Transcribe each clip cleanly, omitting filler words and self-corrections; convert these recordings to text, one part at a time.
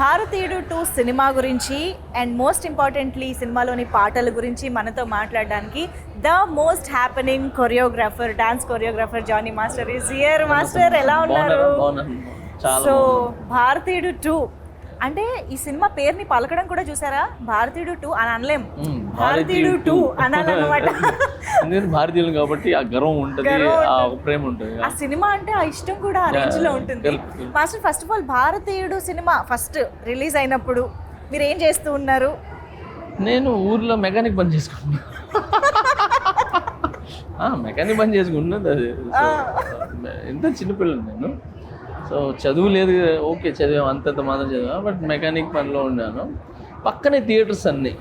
భారతీయుడు 2 సినిమా గురించి and most importantly సినిమాలోని పాటల గురించి మనతో మాట్లాడడానికి the most happening choreographer, dance choreographer Jani master is here. Master ఎలా ఉన్నారు? సో భారతీయుడు 2 అంటే ఈ సినిమా పేరుని పలకడం కూడా చూసారా, భారతీయుడు 2 అని అనలేం, భారతీయుడు 2 అనాలన్నమాట. భారతీయులు కాబట్టి ఆ గర్వం ఉంటుంది, ఆ ప్రేమ ఉంటుంది. ఆ సినిమా అంటే ఆ ఇష్టం కూడా ఆ రేంజ్ లో ఉంటుంది. మాస్టర్, ఫస్ట్ ఆఫ్ ఆల్ భారతీయుడు సినిమా ఫస్ట్ రిలీజ్ అయినప్పుడు మీరు ఏం చేస్తూ ఉన్నారు? నేను ఊర్లో మెకానిక్ పని చేసుకుంటున్నా. మెకానిక్ పని చేసుకుంటున్నది అది. ఎంత చిన్నపిల్లలు నేను. సో చదువు లేదు, ఓకే చదివాం, అంతంత మాత్రం చదివా, బట్ మెకానిక్ పనిలో ఉన్నాను. పక్కనే థియేటర్స్ అన్నీ.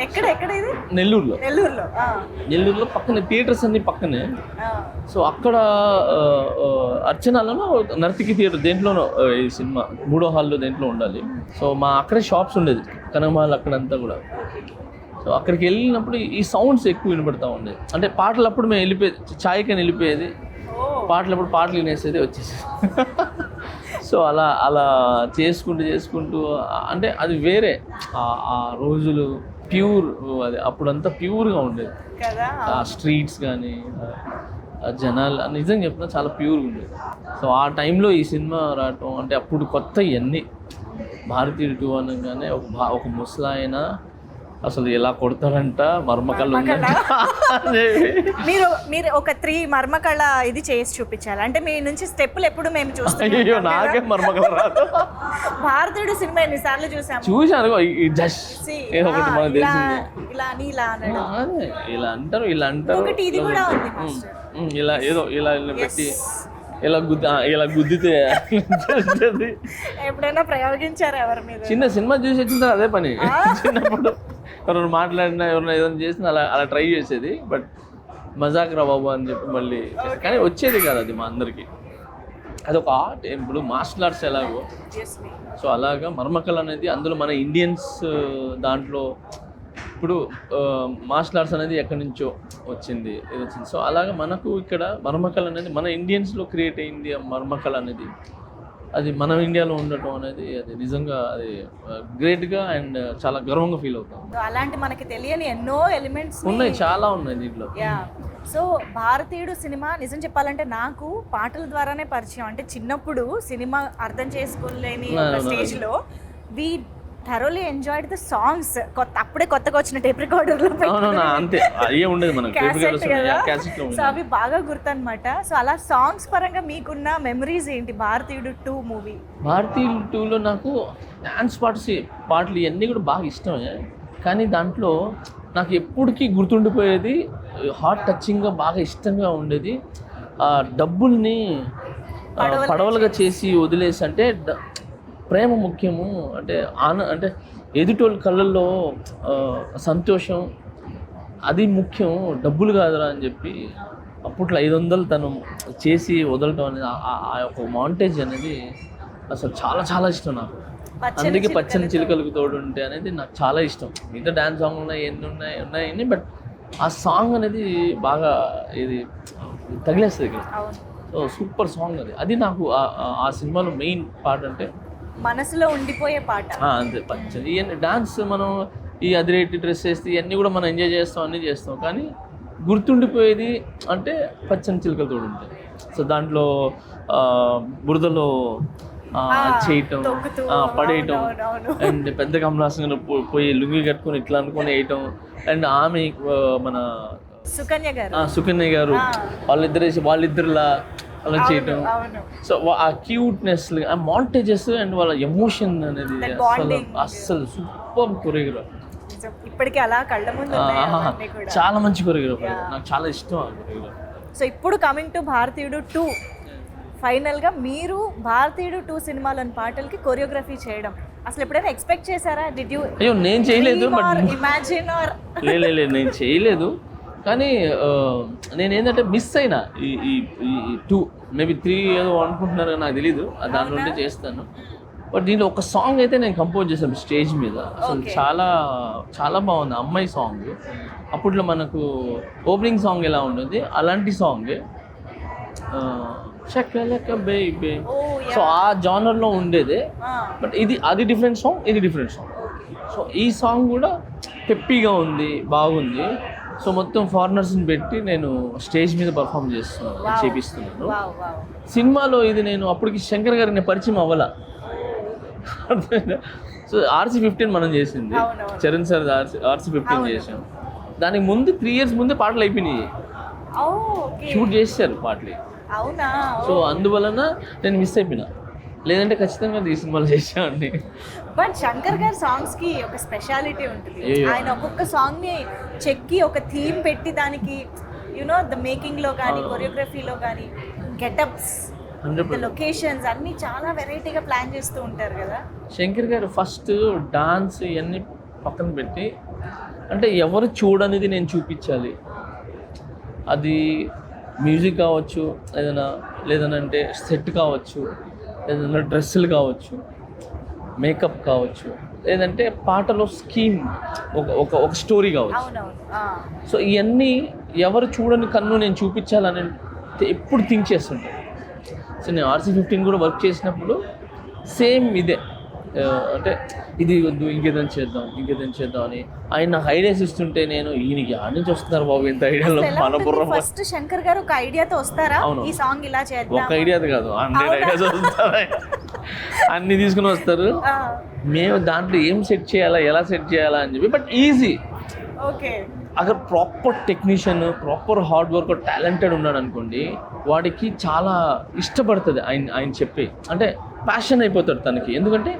ఎక్కడ ఎక్కడ ఇది? నెల్లూరులో పక్కనే థియేటర్స్ అన్నీ పక్కనే. సో అక్కడ అర్చనలోనో నర్తికి థియేటర్ దేంట్లోనో ఈ సినిమా 3వ హాల్లో దేంట్లో ఉండాలి. సో మా అక్కడే షాప్స్ ఉండేది, కనకమాల్ అక్కడంతా కూడా. సో అక్కడికి వెళ్ళినప్పుడు ఈ సౌండ్స్ ఎక్కువ వినపడతా ఉండేది. అంటే పాటలు అప్పుడు మేము వెళ్ళిపోయేది, ఛాయ్కని వెళ్ళిపోయేది, పాటలప్పుడు పాటలు వినేసేది వచ్చేసేది. సో అలా చేసుకుంటూ అంటే అది వేరే ఆ రోజులు ప్యూర్, అది అప్పుడంతా ప్యూర్గా ఉండేది. ఆ స్ట్రీట్స్ కానీ జనాలు నిజంగా చెప్పినా చాలా ప్యూర్గా ఉండేది. సో ఆ టైంలో ఈ సినిమా రావటం అంటే అప్పుడు కొత్త ఇవన్నీ. భారతీయుడు 2 అనగానే ఒక ముసలాయన అసలు ఎలా కొడతాడంట, మర్మకళ మీరు ఒక 3 మర్మకళ ఇది చేసి చూపించాలి. అంటే మీ నుంచి స్టెప్పులు ఎప్పుడు మేము చూస్తాం. అయ్యో నాకే మర్మకళ రాదు. భారతీయుడు సినిమా ఎన్నిసార్లు చూసాను. ఇలా అంటారు ఒకటి ఇది కూడా ఉంది. ఇలా ఏదో ఇలా పెట్టి ఇలా గుద్దితే ఎప్పుడైనా ప్రయోగించారు ఎవరి మీద? చిన్న సినిమా చూసి వచ్చిన అదే పని. చిన్నప్పుడు ఎవరైనా మాట్లాడినా ఎవరైనా ఏదైనా చేసినా అలా ట్రై చేసేది. బట్ మజాక్ రా బాబు అని చెప్పి మళ్ళీ, కానీ వచ్చేది కాదు అది మా అందరికి. అదొక ఆర్ట్. ఇప్పుడు మార్షల్ ఆర్ట్స్ ఎలాగో, సో అలాగా మర్మకళ అనేది అందులో మన ఇండియన్స్ దాంట్లో. ఇప్పుడు మార్షల్ ఆర్ట్స్ అనేది ఎక్కడి నుంచో వచ్చింది. సో అలాగా మనకు ఇక్కడ మర్మకళ అనేది మన ఇండియన్స్లో క్రియేట్ అయింది. మర్మకళ అనేది అది మన ఇండియాలో ఉండటం అనేది అది నిజంగా అది గ్రేట్గా అండ్ చాలా గర్వంగా ఫీల్ అవుతాం. అలాంటి మనకి తెలియని ఎన్నో ఎలిమెంట్స్ ఉన్నాయి, చాలా ఉన్నాయి దీంట్లో. సో భారతీయుడు సినిమా నిజం చెప్పాలంటే నాకు పాటల ద్వారానే పరిచయం. అంటే చిన్నప్పుడు సినిమా అర్థం చేసుకోలేని స్టేజ్లో we thoroughly enjoyed the songs. అప్పుడే కొత్తగా వచ్చిన టేప్ రికార్డర్లో సో అవి బాగా గుర్తనమాట. సో అలా సాంగ్స్ పరంగా మీకున్న మెమరీస్ ఏంటి భారతీయుడు 2 మూవీ? భారతీయుడు 2లో నాకు డాన్స్ పాటలు ఇవన్నీ కూడా బాగా ఇష్టమే. కానీ దాంట్లో నాకు ఎప్పటికీ గుర్తుండిపోయేది, హార్ట్ టచింగ్గా బాగా ఇష్టంగా ఉండేది, డబ్బుల్ని పడవలుగా చేసి వదిలేసి, అంటే ప్రేమ ముఖ్యము, అంటే ఎదుటోళ్ళ కళ్ళల్లో సంతోషం అది ముఖ్యం, డబ్బులు కాదురా అని చెప్పి అప్పట్లో 500 తను చేసి వదలటం అనేది, ఆ యొక్క మాంటేజ్ అనేది అసలు చాలా చాలా ఇష్టం నాకు. అందుకే పచ్చని చిలుకలకు తోడుంటే అనేది నాకు చాలా ఇష్టం. మిగతా డ్యాన్స్ సాంగ్ ఉన్నాయి, బట్ ఆ సాంగ్ అనేది బాగా ఇది తగిలేస్తుంది ఇక్కడ. సో సూపర్ సాంగ్ అది నాకు ఆ సినిమాలో మెయిన్ పార్ట్. అంటే మనసులో ఉండిపోయే పాట అంతే. పచ్చని ఇవన్నీ డాన్స్ మనం ఈ అదిరేటి డ్రెస్ వేస్తే ఇవన్నీ కూడా మనం ఎంజాయ్ చేస్తాం, అన్నీ చేస్తాం, కానీ గుర్తుండిపోయేది అంటే పచ్చని చిలుకలతో ఉంటాయి. సో దాంట్లో బురదలో చేయటం, పడేయటం, అండ్ పెద్ద కమలాసంగా పోయి లుంగి కట్టుకొని ఇట్లా అనుకొని వేయటం, అండ్ ఆమె మన సుకన్య గారు వాళ్ళిద్దరులా అలా చేయటం. సో ఆ క్యూట్నెస్, ఆ మాంటేజెస్ అండ్ వాళ్ళ ఎమోషన్ అనేది అస్సలు సూపర్ కొరియోగ్రాఫ్. ఇప్పటికీ అలా కళ్ళ ముందు చాలా మంచి కొరియోగ్రాఫ్, నాకు చాలా ఇష్టం ఆ కొరియోగ్రాఫ్. సో ఇప్పుడు కమింగ్ టు భారతీయుడు 2, ఫైనల్గా మీరు భారతీయుడు 2 సినిమాలోని పాటలకి కొరియోగ్రఫీ చేయడం అసలు ఎప్పుడైనా ఎక్స్పెక్ట్ చేశారా? Did you? అయ్యో నేను చేయలేదు, ఇమాజిన్ ఆర్ నేను చేయలేదు. కానీ నేనేంటంటే మిస్ అయినా ఈ 2 మేబీ 3 ఏదో అనుకుంటున్నారు, నాకు తెలీదు, దాని నుండి చేస్తాను. బట్ దీంట్లో ఒక సాంగ్ అయితే నేను కంపోజ్ చేశాను స్టేజ్ మీద. అసలు చాలా చాలా బాగుంది. అమ్మాయి సాంగ్, అప్పట్లో మనకు ఓపెనింగ్ సాంగ్ ఎలా ఉంటుంది అలాంటి సాంగ్. చక్కలక బేబీ. Oh, సో ఆ జానర్లో ఉండేదే, బట్ అది డిఫరెంట్ సాంగ్, ఇది డిఫరెంట్ సాంగ్. సో ఈ సాంగ్ కూడా పెప్పీగా ఉంది, బాగుంది. సో మొత్తం ఫారినర్స్ని పెట్టి నేను స్టేజ్ మీద పర్ఫామ్ చేపిస్తున్నాను. సినిమాలో ఇది నేను అప్పటికి శంకర్ గారికి నేను పరిచయం అవ్వాల. సో RC15 మనం చేసింది, చరణ్ సార్ RC15 చేసాం. దానికి ముందు 3 years ముందే పాటలు అయిపోయినాయి, షూట్ చేశారు పాటలు. అవునా? సో అందువలన నేను మిస్ అయిపోయినా, లేదంటే ఖచ్చితంగా ఈ సినిమాలు చేసామండి. బట్ శంకర్ గారి సాంగ్స్ కి ఒక స్పెషాలిటీ ఉంటుంది. ఆయన ఒక్కొక్క సాంగ్ ని చెక్కి ఒక థీమ్ పెట్టి దానికి ద మేకింగ్ లో కానీ, కొరియోగ్రఫీలో కానీ, గెటప్స్, లొకేషన్స్ అన్ని చాలా వెరైటీగా ప్లాన్ చేస్తూ ఉంటారు కదా. శంకర్ గారు ఫస్ట్ డాన్స్ ఇవన్నీ పక్కన పెట్టి, అంటే ఎవరు చూడనిది నేను చూపించాలి. అది మ్యూజిక్ కావచ్చు, లేదనంటే సెట్ కావచ్చు, ఏదైనా డ్రెస్సులు కావచ్చు, మేకప్ కావచ్చు, లేదంటే పాటలో స్కీమ్, ఒక స్టోరీ కావచ్చు. సో ఇవన్నీ ఎవరు చూడని కన్ను నేను చూపించాలని ఎప్పుడు థింక్ చేస్తుంటాను. సో నేను RC15 కూడా వర్క్ చేసినప్పుడు సేమ్ ఇదే, అంటే ఇది వద్దు, ఇంకేదైనా చేద్దాం అని ఆయన నాకు ఐడియాస్ ఇస్తుంటే నేను ఈయనకి ఆడ నుంచి వస్తున్నారు బాబు ఇంత ఐడియాలో మన బుర్ర. ఫస్ట్ శంకర్ గారు ఒక ఐడియాతో వస్తారా, ఈ సాంగ్ ఇలా చేద్దాం, ఒక ఐడియా కాదు 100 ఐడియాస్ వస్తారా, అన్ని తీసుకుని వస్తారు. మేము దాంట్లో ఏం సెట్ చేయాలా, ఎలా సెట్ చేయాలా అని చెప్పి, బట్ ఈజీ. ఓకే, అక్కడ proper technician, proper hard work, talented ఉన్నాడు అనుకోండి, వాడికి చాలా ఇష్టపడుతుంది ఆయన చెప్పి, అంటే ప్యాషన్ అయిపోతాడు తనకి. ఎందుకంటే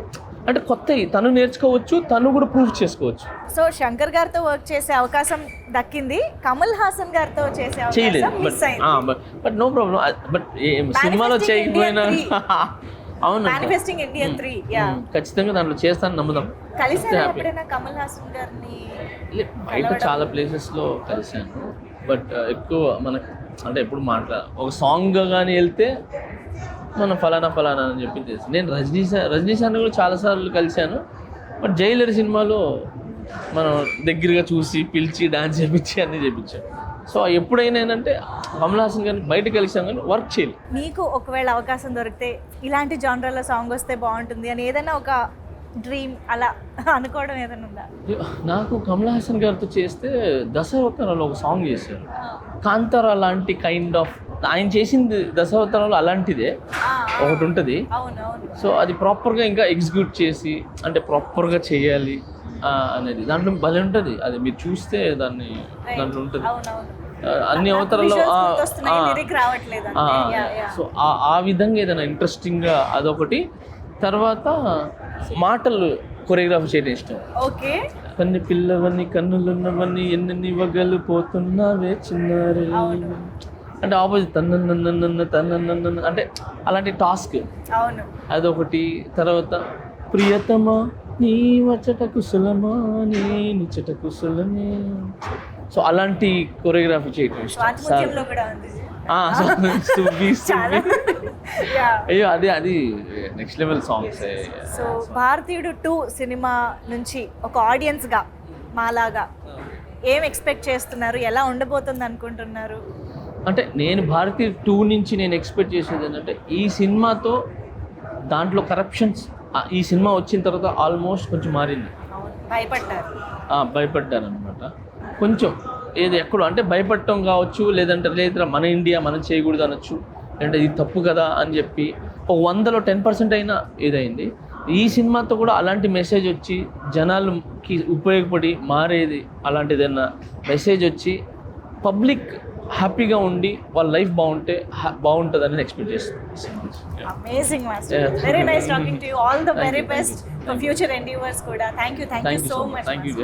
అంటే కొత్త తను నేర్చుకోవచ్చు, తను కూడా ప్రూవ్ చేసుకోవచ్చు. సో శంకర్ గారితో వర్క్ చేసే అవకాశం దక్కింది, కమల్ హాసన్ గారితో చేసే చేయలేదు. But no problem. బట్ సినిమాలో చేయకపోయినా అవును, Manifesting India 3 ఖచ్చితంగా దాంట్లో చేస్తాను, నమ్ముదాం. కలిసారా ఎప్పుడైనా కమల్ హాసన్ గారిని? బయట చాలా ప్లేసెస్లో కలిసాను, బట్ ఎక్కువ మనకు అంటే ఎప్పుడు ఒక సాంగ్ కానీ వెళ్తే మనం ఫలానా అని చెప్పి తెలుసు. నేను రజనీ సార్ని కూడా చాలాసార్లు కలిశాను, బట్ జైలర్ సినిమాలో మనం దగ్గరగా చూసి పిలిచి డాన్స్ చేయించి అన్నీ చేయించాను. సో ఎప్పుడైనా ఏంటంటే కమల్ హాసన్ గారిని బయట కలిసాం కానీ వర్క్ చేయలేదు. మీకు ఒకవేళ అవకాశం దొరికితే ఇలాంటి జానర్లో సాంగ్ వస్తే బాగుంటుంది అని ఏదైనా ఒక డ్రీమ్ అలా అనుకోవడం ఏదైనా ఉందా? నాకు కమల్ హాసన్ గారితో చేస్తే దశావతారాలు ఒక సాంగ్ చేశారు, కాంతారా లాంటి కైండ్ ఆఫ్, ఆయన చేసింది దశావతారాలు అలాంటిదే ఒకటి ఉంటుంది. సో అది ప్రాపర్గా ఇంకా ఎగ్జిక్యూట్ చేసి, అంటే ప్రాపర్గా చేయాలి అనేది దాంట్లో భలే ఉంటుంది. అది మీరు చూస్తే దాంట్లో ఉంటుంది అన్ని అవతారాలు. సో ఆ విధంగా ఏదైనా ఇంట్రెస్టింగ్గా అదొకటి. తర్వాత మాటలు కొరియోగ్రాఫీ చేయడం ఇష్టం. ఓకే, కొన్ని పిల్లవన్నీ కన్నులున్నవన్నీ ఎన్ని వగలు పోతున్నావే చిన్నారే, అంటే ఆపోజిట్ తన్న అంటే అలాంటి టాస్క్ అదొకటి. తర్వాత ప్రియతమా నీ వచ్చట కుశలమా నీ నిచ్చట కుశలమే, సో అలాంటి కొరియోగ్రఫీ చేయడం ఇష్టం. అయ్యో అది నెక్స్ట్ లెవెల్ సాంగ్స్. సో భారతీయుడు 2 సినిమా నుంచి ఒక ఆడియన్స్గా మాలాగా ఏం ఎక్స్పెక్ట్ చేస్తున్నారు, ఎలా ఉండబోతుంది అనుకుంటున్నారు? అంటే నేను భారతీయుడు 2 నుంచి నేను ఎక్స్పెక్ట్ చేసేది ఏంటంటే, ఈ సినిమాతో దాంట్లో కరప్షన్స్ ఈ సినిమా వచ్చిన తర్వాత ఆల్మోస్ట్ కొంచెం మారింది. భయపడ్డాను అనమాట కొంచెం. ఎక్కడో అంటే భయపడటం కావచ్చు, లేదా మన ఇండియా మనం చేయకూడదు అనొచ్చు, లేదంటే ఇది తప్పు కదా అని చెప్పి ఒక 100లో 10% అయినా ఇదైంది. ఈ సినిమాతో కూడా అలాంటి మెసేజ్ వచ్చి జనాలకి ఉపయోగపడి మారేది, అలాంటిదైనా మెసేజ్ వచ్చి పబ్లిక్ హ్యాపీగా ఉండి వాళ్ళ లైఫ్ బాగుంటుందని ఎక్స్పెక్ట్ చేస్తున్నాను. Amazing master, very nice talking to you. All the very best for future endeavours కూడా. Thank you so much. Thank you.